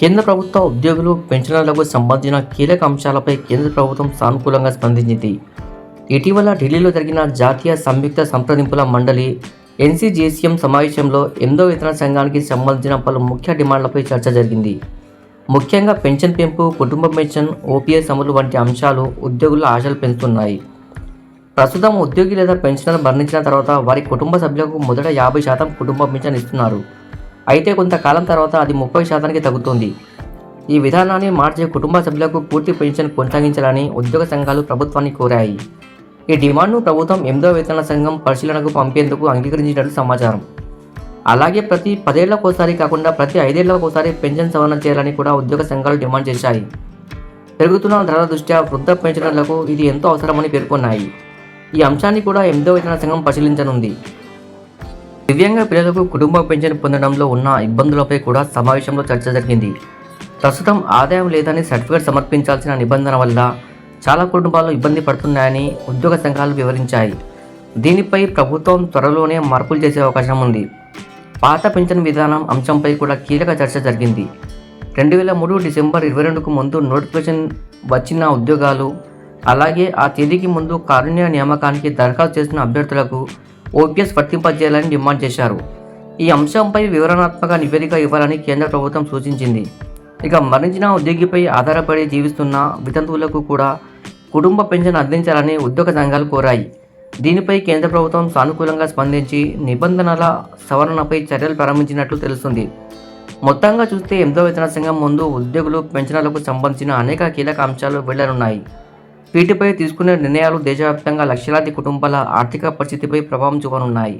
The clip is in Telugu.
కేంద్ర ప్రభుత్వ ఉద్యోగులు, పెన్షనర్లకు సంబంధించిన కీలక అంశాలపై కేంద్ర ప్రభుత్వం సానుకూలంగా స్పందించింది. ఇటీవల ఢిల్లీలో జరిగిన జాతీయ సంయుక్త సంప్రదింపుల మండలి ఎన్సీజేసీఎం సమావేశంలో 8వ వేతన సంఘానికి సంబంధించిన పలు ముఖ్య డిమాండ్లపై చర్చ జరిగింది. ముఖ్యంగా పెన్షన్ పెంపు, కుటుంబ పెన్షన్, ఓపీఎస్ అమలు వంటి అంశాలు ఉద్యోగుల ఆశలు పెంచుతున్నాయి. ప్రస్తుతం ఉద్యోగి లేదా పెన్షనర్ మరణించిన తర్వాత వారి కుటుంబ సభ్యులకు మొదట 50% కుటుంబ పెన్షన్ ఇస్తున్నారు. అయితే కొంతకాలం తర్వాత అది 30% తగ్గుతుంది. ఈ విధానాన్ని మార్చే కుటుంబ సభ్యులకు పూర్తి పెన్షన్ కొనసాగించాలని ఉద్యోగ సంఘాలు ప్రభుత్వాన్ని కోరాయి. ఈ డిమాండ్ను ప్రభుత్వం 8వ వేతన సంఘం పరిశీలనకు పంపేందుకు అంగీకరించినట్లు సమాచారం. అలాగే ప్రతి 10 ఏళ్లకోసారి కాకుండా ప్రతి 5 ఏళ్లకోసారి పెన్షన్ సవరణ చేయాలని కూడా ఉద్యోగ సంఘాలు డిమాండ్ చేశాయి. పెరుగుతున్న ధరల దృష్ట్యా వృద్ధ పెన్షనర్లకు ఇది ఎంతో అవసరమని పేర్కొన్నాయి. ఈ అంశాన్ని కూడా 8వ వేతన సంఘం పరిశీలించనుంది. దివ్యాంగ పిల్లలకు కుటుంబ పెన్షన్ పొందడంలో ఉన్న ఇబ్బందులపై కూడా సమావేశంలో చర్చ జరిగింది. ప్రస్తుతం ఆదాయం లేదని సర్టిఫికేట్ సమర్పించాల్సిన నిబంధన వల్ల చాలా కుటుంబాలు ఇబ్బంది పడుతున్నాయని ఉద్యోగ సంఘాలు వివరించాయి. దీనిపై ప్రభుత్వం త్వరలోనే మార్పులు చేసే అవకాశం ఉంది. పాత పెన్షన్ విధానం అంశంపై కూడా కీలక చర్చ జరిగింది. 2003 డిసెంబర్ 22కు ముందు నోటిఫికేషన్ వచ్చిన ఉద్యోగాలు, అలాగే ఆ తేదీకి ముందు కారుణ్య నియామకానికి దరఖాస్తు చేసిన అభ్యర్థులకు ఓపీఎస్ వర్తింపజేయాలని డిమాండ్ చేశారు. ఈ అంశంపై వివరణాత్మక నివేదిక ఇవ్వాలని కేంద్ర ప్రభుత్వం సూచించింది. ఇక మరణించిన ఉద్యోగిపై ఆధారపడి జీవిస్తున్న వితంతువులకు కూడా కుటుంబ పెన్షన్ అందించాలని ఉద్యోగ సంఘాలు కోరాయి. దీనిపై కేంద్ర ప్రభుత్వం సానుకూలంగా స్పందించి నిబంధనల సవరణపై చర్యలు ప్రారంభించినట్లు తెలుస్తుంది. మొత్తంగా చూస్తే 8వ వేతన సంఘం ముందు ఉద్యోగులు, పెన్షనర్లకు సంబంధించిన అనేక కీలక అంశాలు వెళ్లనున్నాయి. వీటిపై తీసుకునే నిర్ణయాలు దేశవ్యాప్తంగా లక్షలాది కుటుంబాల ఆర్థిక పరిస్థితిపై ప్రభావం చూపనున్నాయి.